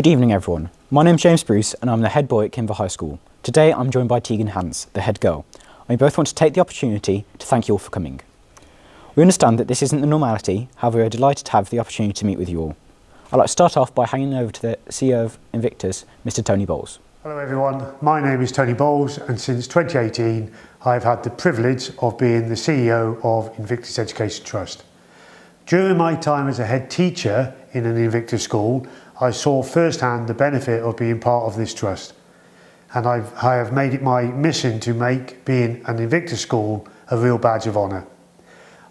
Good evening everyone. My name's James Bruce and I'm the head boy at Kinver High School. Today I'm joined by Tegan Hans, the head girl. And we both want to take the opportunity to thank you all for coming. We understand that this isn't the normality, however we are delighted to have the opportunity to meet with you all. I'd like to start off by handing over to the CEO of Invictus, Mr. Tony Bowles. Hello everyone, my name is Tony Bowles and since 2018 I've had the privilege of being the CEO of Invictus Education Trust. During my time as a head teacher in an Invictus school, I saw firsthand the benefit of being part of this trust, and I have made it my mission to make being an Invictus school a real badge of honour.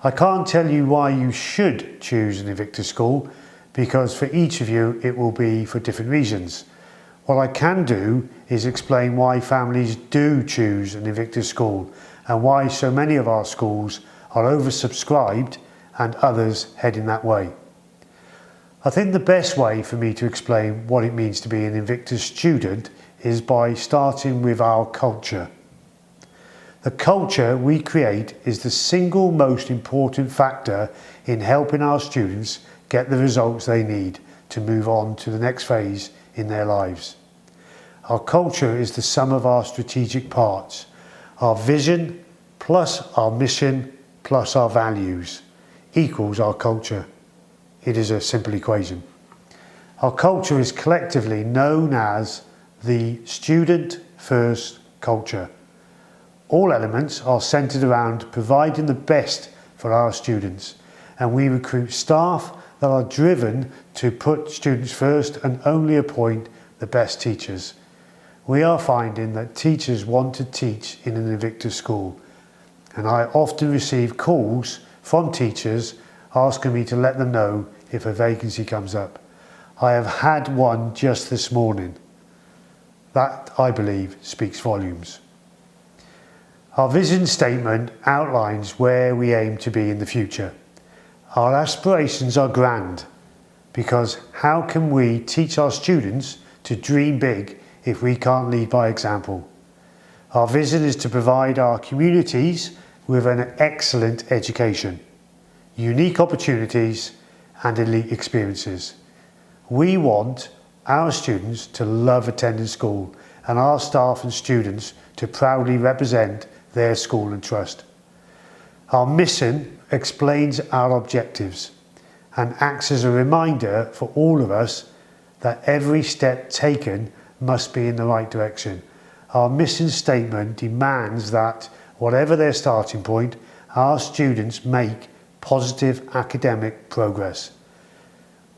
I can't tell you why you should choose an Invictus school, because for each of you it will be for different reasons. What I can do is explain why families do choose an Invictus school and why so many of our schools are oversubscribed and others heading that way. I think the best way for me to explain what it means to be an Invictus student is by starting with our culture. The culture we create is the single most important factor in helping our students get the results they need to move on to the next phase in their lives. Our culture is the sum of our strategic parts, our vision plus our mission plus our values equals our culture. It is a simple equation. Our culture is collectively known as the student first culture. All elements are centred around providing the best for our students, and we recruit staff that are driven to put students first and only appoint the best teachers. We are finding that teachers want to teach in an Invictus school, and I often receive calls from teachers asking me to let them know if a vacancy comes up. I have had one just this morning. That, I believe, speaks volumes. Our vision statement outlines where we aim to be in the future. Our aspirations are grand, because how can we teach our students to dream big if we can't lead by example? Our vision is to provide our communities with an excellent education, unique opportunities and elite experiences. We want our students to love attending school and our staff and students to proudly represent their school and trust. Our mission explains our objectives and acts as a reminder for all of us that every step taken must be in the right direction. Our mission statement demands that whatever their starting point, our students make positive academic progress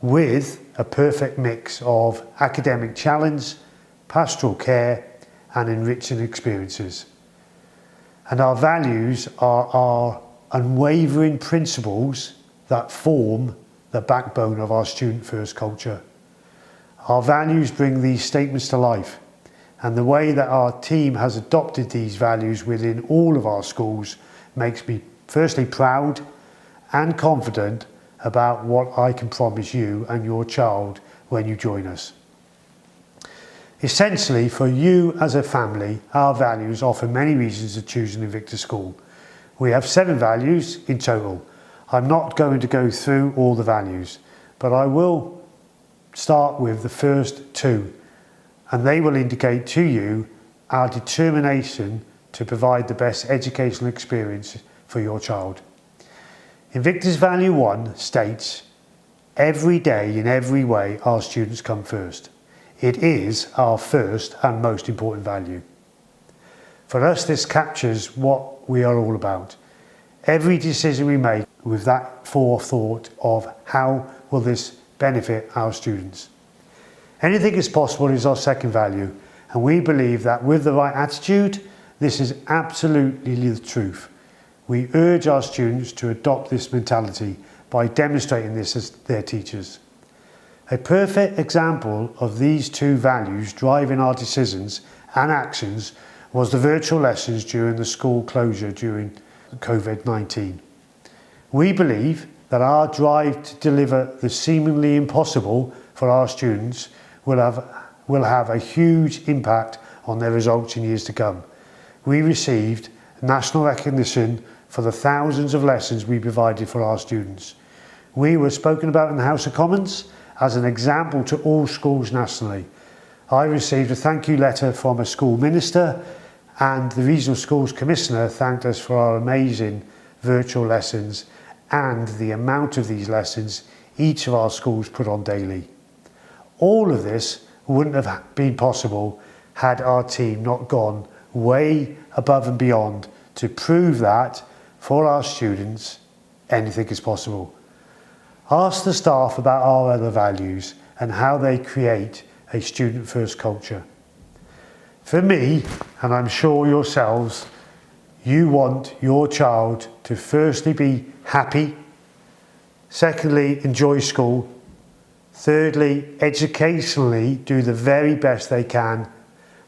with a perfect mix of academic challenge, pastoral care and enriching experiences. And our values are our unwavering principles that form the backbone of our student first culture. Our values bring these statements to life, and the way that our team has adopted these values within all of our schools makes me firstly proud and confident about what I can promise you and your child when you join us. Essentially, for you as a family, our values offer many reasons to choose an Invictus school. We have 7 values in total. I'm not going to go through all the values, but I will start with the first 2, and they will indicate to you our determination to provide the best educational experience for your child. Invictus Value 1 states, every day in every way our students come first. It is our first and most important value. For us, this captures what we are all about. Every decision we make with that forethought of how will this benefit our students. Anything is possible is our second value, and we believe that with the right attitude, this is absolutely the truth. We urge our students to adopt this mentality by demonstrating this as their teachers. A perfect example of these 2 values driving our decisions and actions was the virtual lessons during the school closure during COVID-19. We believe that our drive to deliver the seemingly impossible for our students will have a huge impact on their results in years to come. We received national recognition for the thousands of lessons we provided for our students. We were spoken about in the House of Commons as an example to all schools nationally. I received a thank you letter from a school minister, and the Regional Schools Commissioner thanked us for our amazing virtual lessons and the amount of these lessons each of our schools put on daily. All of this wouldn't have been possible had our team not gone way above and beyond to prove that for our students anything is possible. Ask the staff about our other values and how they create a student-first culture. For me, and I'm sure yourselves, you want your child to firstly be happy, secondly enjoy school, thirdly educationally do the very best they can,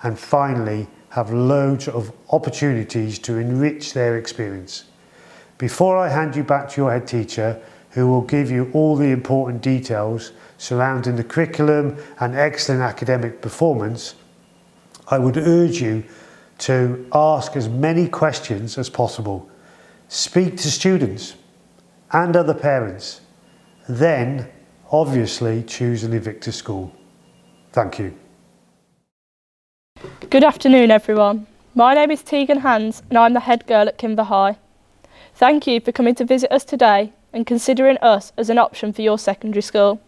and finally have loads of opportunities to enrich their experience. Before I hand you back to your head teacher, who will give you all the important details surrounding the curriculum and excellent academic performance, I would urge you to ask as many questions as possible. Speak to students and other parents. Then, obviously, choose an Invictus school. Thank you. Good afternoon, everyone. My name is Tegan Hans and I'm the head girl at Kinver High. Thank you for coming to visit us today and considering us as an option for your secondary school.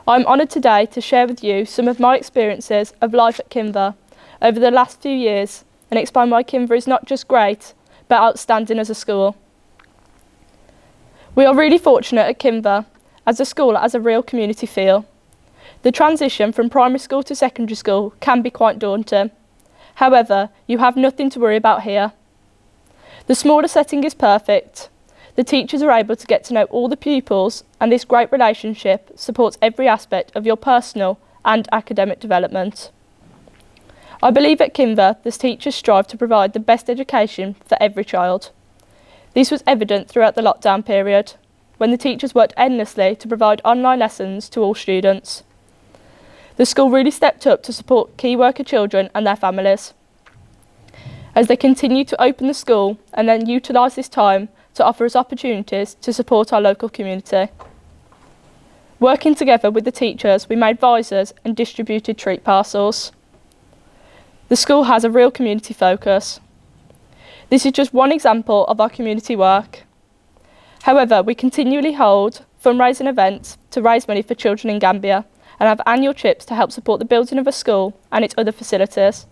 I'm honoured today to share with you some of my experiences of life at Kinver over the last few years and explain why Kinver is not just great, but outstanding as a school. We are really fortunate at Kinver as a school that has a real community feel. The transition from primary school to secondary school can be quite daunting. However, you have nothing to worry about here. The smaller setting is perfect. The teachers are able to get to know all the pupils, and this great relationship supports every aspect of your personal and academic development. I believe at Kinver, the teachers strive to provide the best education for every child. This was evident throughout the lockdown period, when the teachers worked endlessly to provide online lessons to all students. The school really stepped up to support key worker children and their families, as they continue to open the school and then utilise this time to offer us opportunities to support our local community. Working together with the teachers, we made visors and distributed treat parcels. The school has a real community focus. This is just one example of our community work. However, we continually hold fundraising events to raise money for children in Gambia and have annual trips to help support the building of a school and its other facilities.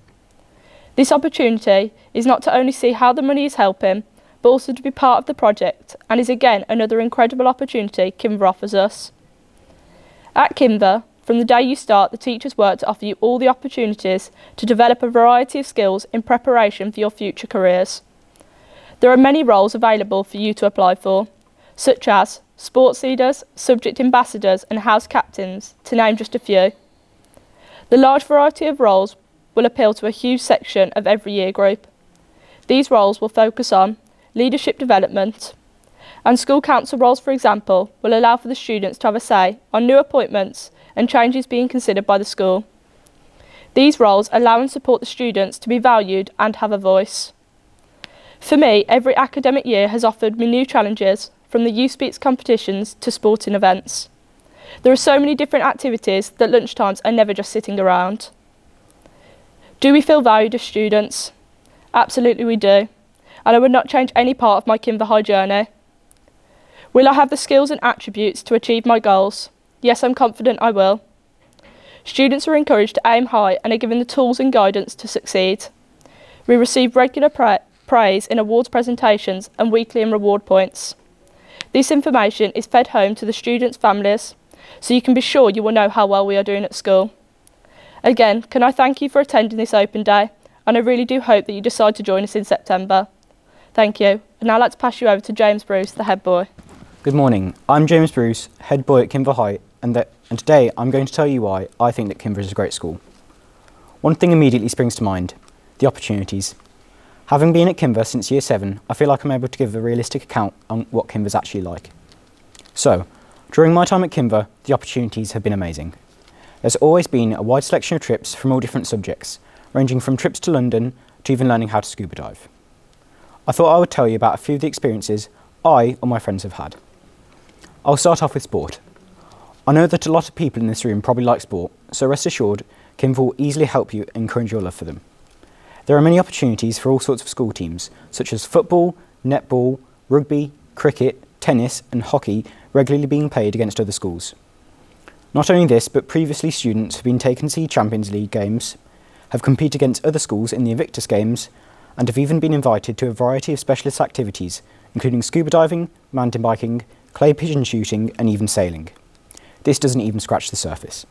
This opportunity is not to only see how the money is helping, but also to be part of the project, and is again another incredible opportunity Kinver offers us. At Kinver, from the day you start, the teachers work to offer you all the opportunities to develop a variety of skills in preparation for your future careers. There are many roles available for you to apply for, such as sports leaders, subject ambassadors and house captains, to name just a few. The large variety of roles will appeal to a huge section of every year group. These roles will focus on leadership development, and school council roles, for example, will allow for the students to have a say on new appointments and changes being considered by the school. These roles allow and support the students to be valued and have a voice. For me, every academic year has offered me new challenges, from the youth speaks competitions to sporting events. There are so many different activities that lunchtimes are never just sitting around. Do we feel valued as students? Absolutely we do, and I would not change any part of my Kinver High journey. Will I have the skills and attributes to achieve my goals? Yes, I'm confident I will. Students are encouraged to aim high and are given the tools and guidance to succeed. We receive regular praise in awards presentations and weekly and reward points. This information is fed home to the students' families, so you can be sure you will know how well we are doing at school. Again, can I thank you for attending this open day, and I really do hope that you decide to join us in September. Thank you, and now I'd like to pass you over to James Bruce, the head boy. Good morning, I'm James Bruce, head boy at Kinver High, and today I'm going to tell you why I think that Kinver is a great school. One thing immediately springs to mind, the opportunities. Having been at Kinver since year 7, I feel like I'm able to give a realistic account on what Kinver's actually like. So, during my time at Kinver, the opportunities have been amazing. There's always been a wide selection of trips from all different subjects, ranging from trips to London to even learning how to scuba dive. I thought I would tell you about a few of the experiences I or my friends have had. I'll start off with sport. I know that a lot of people in this room probably like sport, so rest assured, Kinver will easily help you and encourage your love for them. There are many opportunities for all sorts of school teams, such as football, netball, rugby, cricket, tennis and hockey regularly being played against other schools. Not only this, but previously students have been taken to see Champions League games, have competed against other schools in the Invictus Games, and have even been invited to a variety of specialist activities, including scuba diving, mountain biking, clay pigeon shooting and even sailing. This doesn't even scratch the surface.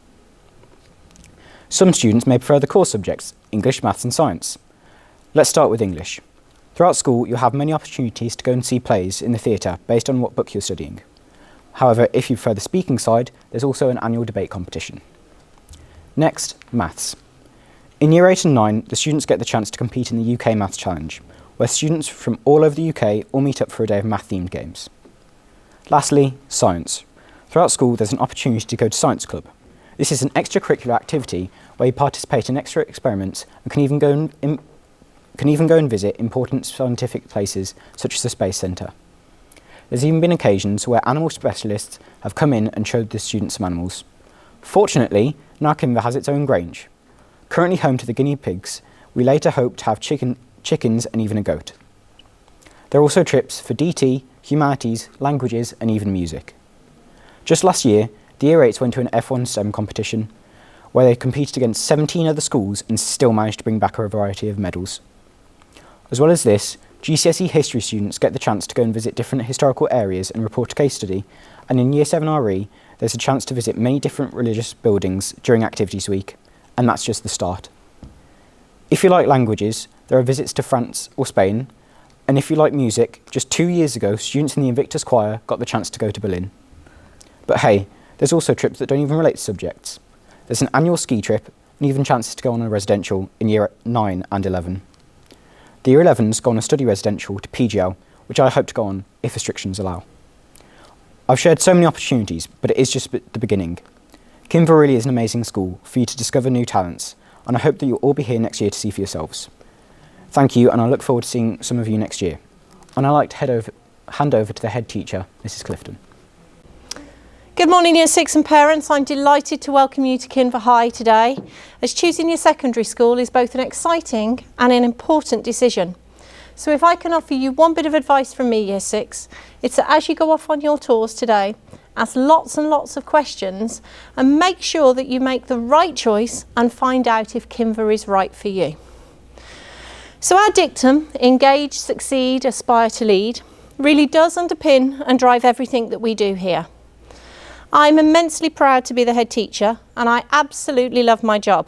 Some students may prefer the core subjects, English, Maths and Science. Let's start with English. Throughout school, you'll have many opportunities to go and see plays in the theatre based on what book you're studying. However, if you prefer the speaking side, there's also an annual debate competition. Next, Maths. In Year 8 and 9, the students get the chance to compete in the UK Maths Challenge, where students from all over the UK all meet up for a day of math-themed games. Lastly, Science. Throughout school, there's an opportunity to go to Science Club. This is an extracurricular activity where you participate in extra experiments and can even go and visit important scientific places such as the Space Centre. There's even been occasions where animal specialists have come in and showed the students some animals. Fortunately, now Kinver has its own Grange. Currently home to the guinea pigs, we later hope to have chickens and even a goat. There are also trips for DT, humanities, languages and even music. Just last year, the Year 8s went to an F1 STEM competition where they competed against 17 other schools and still managed to bring back a variety of medals. As well as this, GCSE history students get the chance to go and visit different historical areas and report a case study, and in Year 7 RE, there's a chance to visit many different religious buildings during Activities Week, and that's just the start. If you like languages, there are visits to France or Spain, and if you like music, just 2 years ago, students in the Invictus Choir got the chance to go to Berlin. But hey, there's also trips that don't even relate to subjects. There's an annual ski trip, and even chances to go on a residential in Year 9 and 11. The Year 11s go on a study residential to PGL, which I hope to go on if restrictions allow. I've shared so many opportunities, but it is just the beginning. Kinver really is an amazing school for you to discover new talents, and I hope that you'll all be here next year to see for yourselves. Thank you, and I look forward to seeing some of you next year. And I'd like to hand over to the head teacher, Mrs. Clifton. Good morning Year 6 and parents. I'm delighted to welcome you to Kinver High today, as choosing your secondary school is both an exciting and an important decision. So if I can offer you one bit of advice from me, Year 6, it's that as you go off on your tours today, ask lots and lots of questions and make sure that you make the right choice and find out if Kinver is right for you. So our dictum, engage, succeed, aspire to lead, really does underpin and drive everything that we do here. I'm immensely proud to be the head teacher and I absolutely love my job.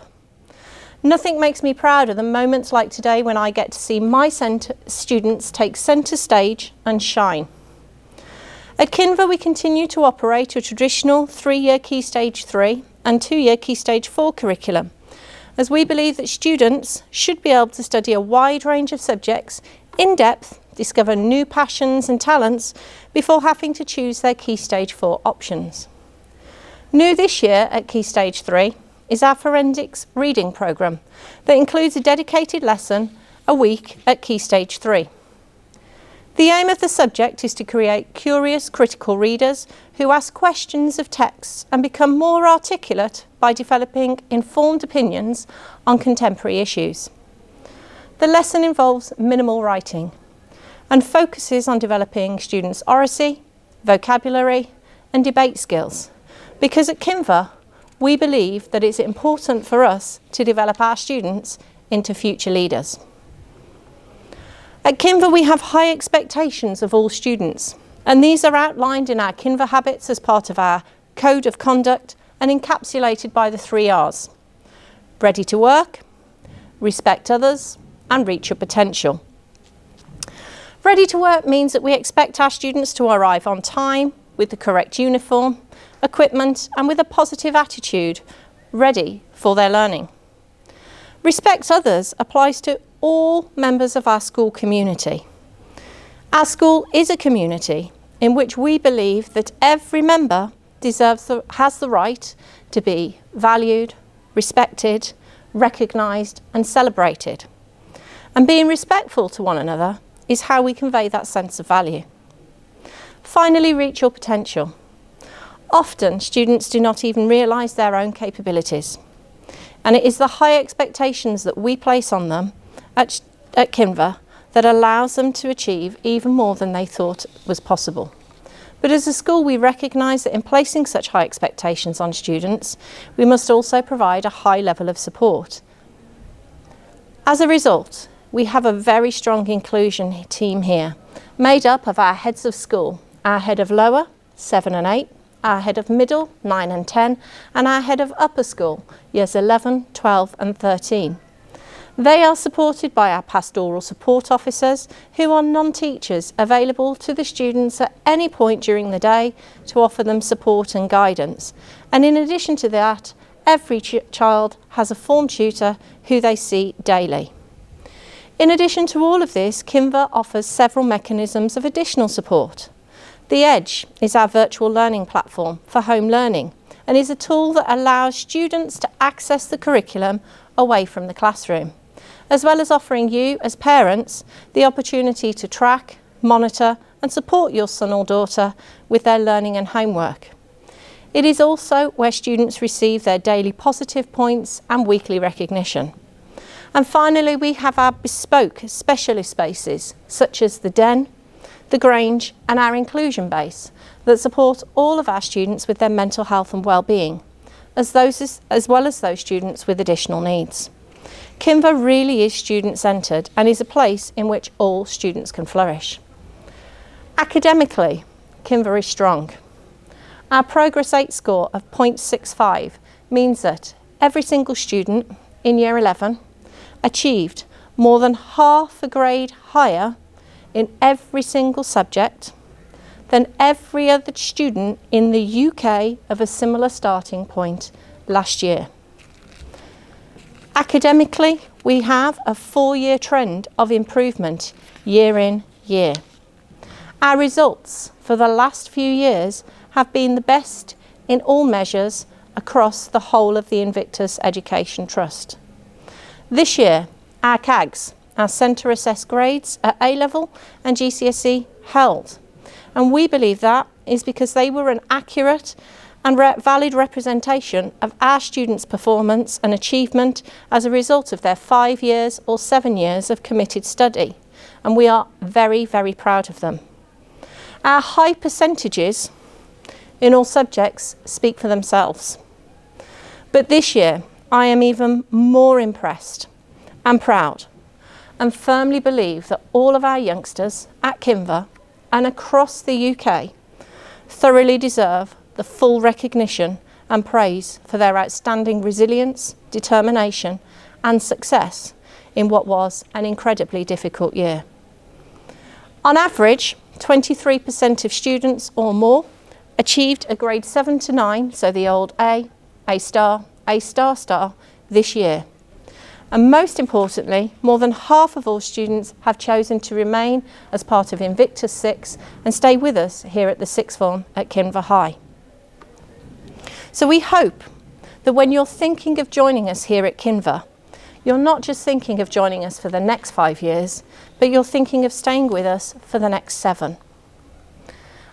Nothing makes me prouder than moments like today when I get to see my students take centre stage and shine. At Kinver we continue to operate a traditional 3-year Key Stage 3 and 2-year Key Stage 4 curriculum, as we believe that students should be able to study a wide range of subjects in depth, discover new passions and talents before having to choose their Key Stage 4 options. New this year at Key Stage 3 is our forensics reading programme that includes a dedicated lesson a week at Key Stage 3. The aim of the subject is to create curious, critical readers who ask questions of texts and become more articulate by developing informed opinions on contemporary issues. The lesson involves minimal writing and focuses on developing students' oracy, vocabulary and debate skills, because at Kinver we believe that it's important for us to develop our students into future leaders. At Kinver we have high expectations of all students, and these are outlined in our Kinver habits as part of our code of conduct and encapsulated by the 3 R's: ready to work, respect others and reach your potential. Ready to work means that we expect our students to arrive on time with the correct uniform, equipment and with a positive attitude, ready for their learning. Respect others applies to all members of our school community. Our school is a community in which we believe that every member has the right to be valued, respected, recognised and celebrated. And being respectful to one another is how we convey that sense of value. Finally, reach your potential. Often, students do not even realise their own capabilities. And it is the high expectations that we place on them at Kinver that allows them to achieve even more than they thought was possible. But as a school, we recognise that in placing such high expectations on students, we must also provide a high level of support. As a result, we have a very strong inclusion team here, made up of our heads of school, our head of lower, 7 and 8, our head of middle, 9 and 10, and our head of upper school, years 11, 12 and 13. They are supported by our pastoral support officers, who are non-teachers available to the students at any point during the day to offer them support and guidance. And in addition to that, every child has a form tutor who they see daily. In addition to all of this, Kinver offers several mechanisms of additional support. The Edge is our virtual learning platform for home learning and is a tool that allows students to access the curriculum away from the classroom, as well as offering you as parents the opportunity to track, monitor and support your son or daughter with their learning and homework. It is also where students receive their daily positive points and weekly recognition. And finally, we have our bespoke specialist spaces such as the Den, the Grange and our inclusion base that support all of our students with their mental health and well-being, as well as those students with additional needs. Kinver really is student-centred and is a place in which all students can flourish. Academically, Kinver is strong. Our Progress 8 score of 0.65 means that every single student in Year 11 achieved more than half a grade higher in every single subject than every other student in the UK of a similar starting point last year. Academically, we have a 4-year trend of improvement year in, year. Our results for the last few years have been the best in all measures across the whole of the Invictus Education Trust. This year, our CAGs, our centre assessed grades at A-level and GCSE held. And we believe that is because they were an accurate and valid representation of our students' performance and achievement as a result of their 5 years or 7 years of committed study. And we are very, very proud of them. Our high percentages in all subjects speak for themselves. But this year, I am even more impressed and proud and firmly believe that all of our youngsters at Kinver and across the UK thoroughly deserve the full recognition and praise for their outstanding resilience, determination and success in what was an incredibly difficult year. On average, 23% of students or more achieved a grade 7 to 9, so the old A, A star, A star star this year. And most importantly, more than half of all students have chosen to remain as part of Invictus 6 and stay with us here at the sixth form at Kinver High. So we hope that when you're thinking of joining us here at Kinver, you're not just thinking of joining us for the next 5 years, but you're thinking of staying with us for the next 7.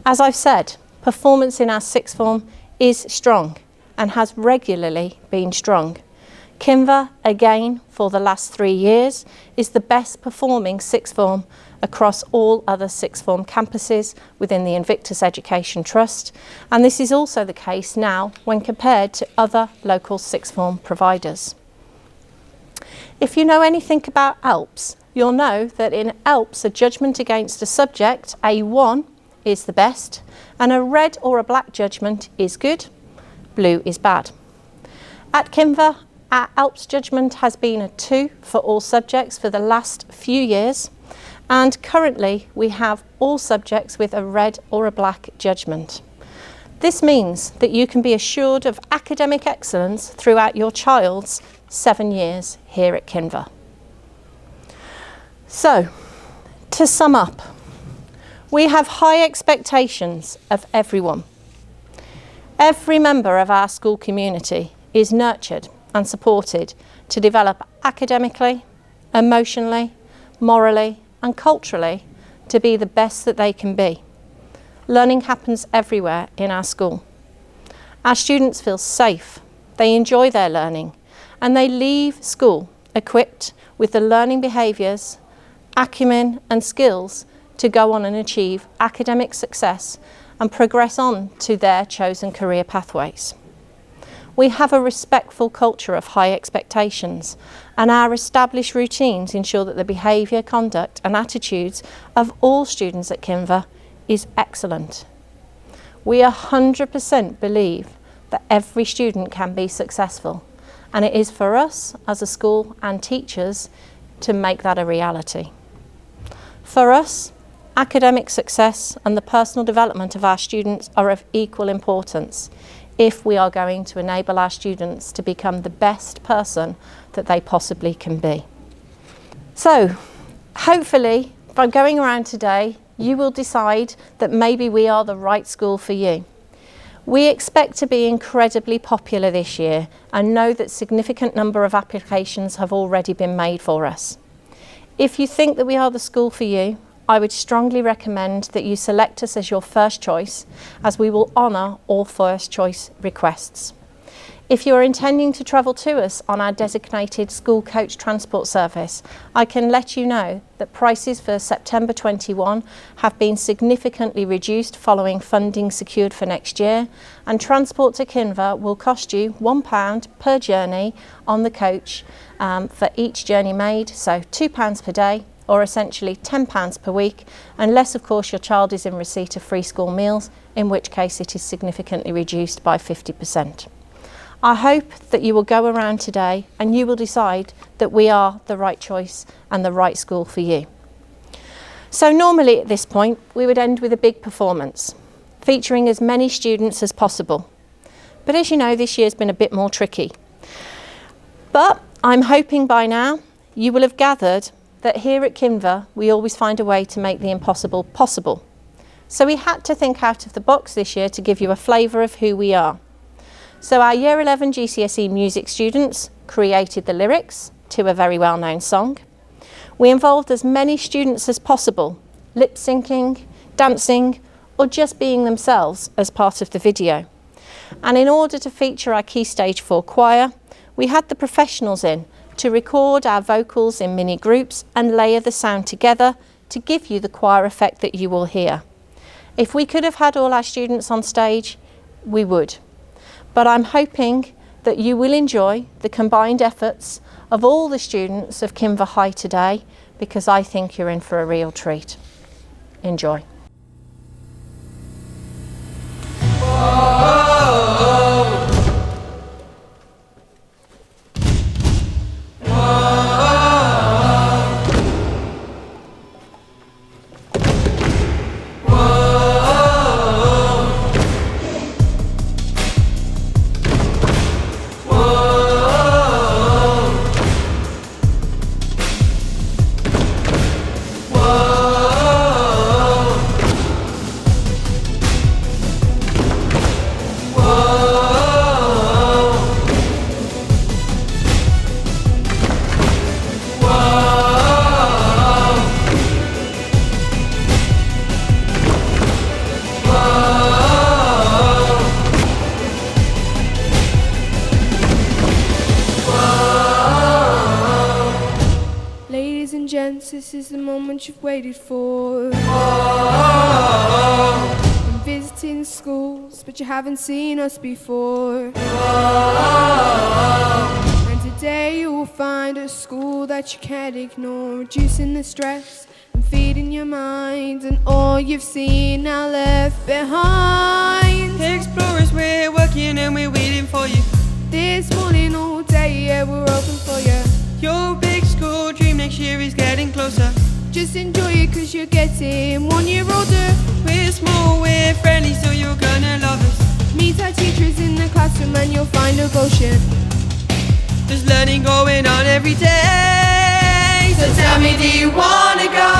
As I've said, performance in our sixth form is strong and has regularly been strong. Kinver, again, for the last 3 years, is the best performing sixth form across all other sixth form campuses within the Invictus Education Trust, and this is also the case now when compared to other local sixth form providers. If you know anything about ALPS, you'll know that in ALPS a judgment against a subject, A1, is the best, and a red or a black judgment is good, blue is bad. At Kinver, our ALPS judgment has been a 2 for all subjects for the last few years, and currently we have all subjects with a red or a black judgment. This means that you can be assured of academic excellence throughout your child's 7 years here at Kinver. So, to sum up, we have high expectations of everyone. Every member of our school community is nurtured and supported to develop academically, emotionally, morally and culturally to be the best that they can be. Learning happens everywhere in our school. Our students feel safe, they enjoy their learning, and they leave school equipped with the learning behaviours, acumen and skills to go on and achieve academic success and progress on to their chosen career pathways. We have a respectful culture of high expectations, and our established routines ensure that the behaviour, conduct and attitudes of all students at Kinver is excellent. We 100% believe that every student can be successful, and it is for us as a school and teachers to make that a reality. For us, academic success and the personal development of our students are of equal importance if we are going to enable our students to become the best person that they possibly can be. So, hopefully, by going around today, you will decide that maybe we are the right school for you. We expect to be incredibly popular this year and know that a significant number of applications have already been made for us. If you think that we are the school for you, I would strongly recommend that you select us as your first choice, as we will honour all first choice requests. If you are intending to travel to us on our designated school coach transport service, I can let you know that prices for September 21 have been significantly reduced following funding secured for next year, and transport to Kinver will cost you £1 per journey on the coach for each journey made, so £2 per day, or essentially £10 per week, unless of course your child is in receipt of free school meals, in which case it is significantly reduced by 50%. I hope that you will go around today and you will decide that we are the right choice and the right school for you. So normally at this point we would end with a big performance, featuring as many students as possible. But as you know, this year's been a bit more tricky. But I'm hoping by now you will have gathered that here at Kinver we always find a way to make the impossible possible. So we had to think out of the box this year to give you a flavour of who we are. So our Year 11 GCSE music students created the lyrics to a very well-known song. We involved as many students as possible, lip-syncing, dancing, or just being themselves as part of the video. And in order to feature our Key Stage 4 choir, we had the professionals in to record our vocals in mini groups and layer the sound together to give you the choir effect that you will hear. If we could have had all our students on stage, we would. But I'm hoping that you will enjoy the combined efforts of all the students of Kinver High today, because I think you're in for a real treat. Enjoy. This is the moment you've waited for. Been visiting schools, but you haven't seen us before. And today you will find a school that you can't ignore, reducing the stress and feeding your mind, and all you've seen now left behind. Explorers, we're working and we're waiting for you. This morning all day, yeah, we're open for you. Your big school dream next year is getting closer. Just enjoy it, cause you're getting 1 year older. We're small, we're friendly, so you're gonna love us. Meet our teachers in the classroom and you'll find devotion. There's learning going on every day. So tell me, do you wanna go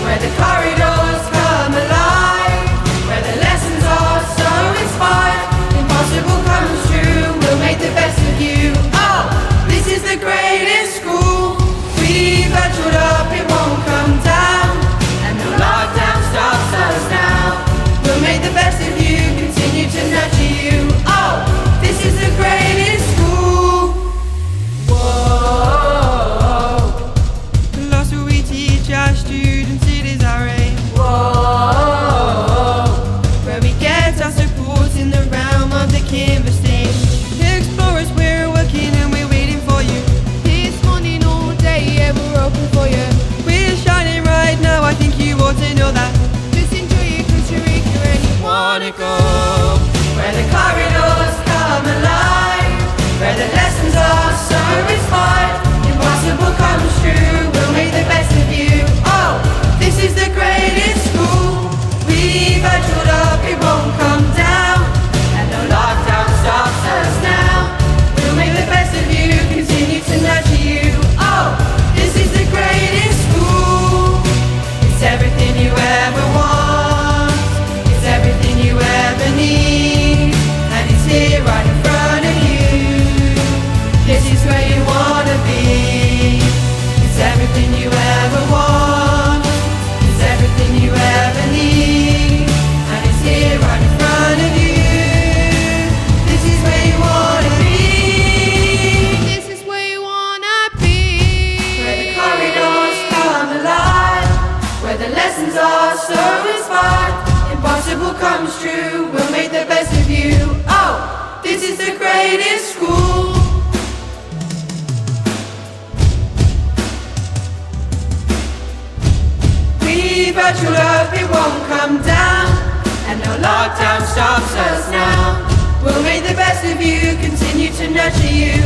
where the corridors come alive, where the lessons are so inspired, impossible comes true, we'll make the best of you. Oh, this is the greatest school. We've virtualed up, it won't come down, and no lockdown stops us now. We'll make the best of you, continue to nurture you. lessons are so inspired. Impossible comes true, we'll make the best of you. Oh, this is the greatest school. We've virtualed up, it won't come down, and no lockdown stops us now. We'll make the best of you, continue to nurture you. Oh, this is the greatest school. It's everything you ever want, it's everything you ever need, and it's here right in front of you. This is where you wanna be. It's everything you ever want, it's everything you ever need, and it's here right in front of you. This is where you wanna be. This is where you wanna be. Where the corridors come alive, where the lessons are so inspired. Impossible comes true, we'll make the best of you. Oh, this is the greatest school. We virtual up, it won't come down, and no lockdown stops us now. We'll make the best of you, continue to nurture you.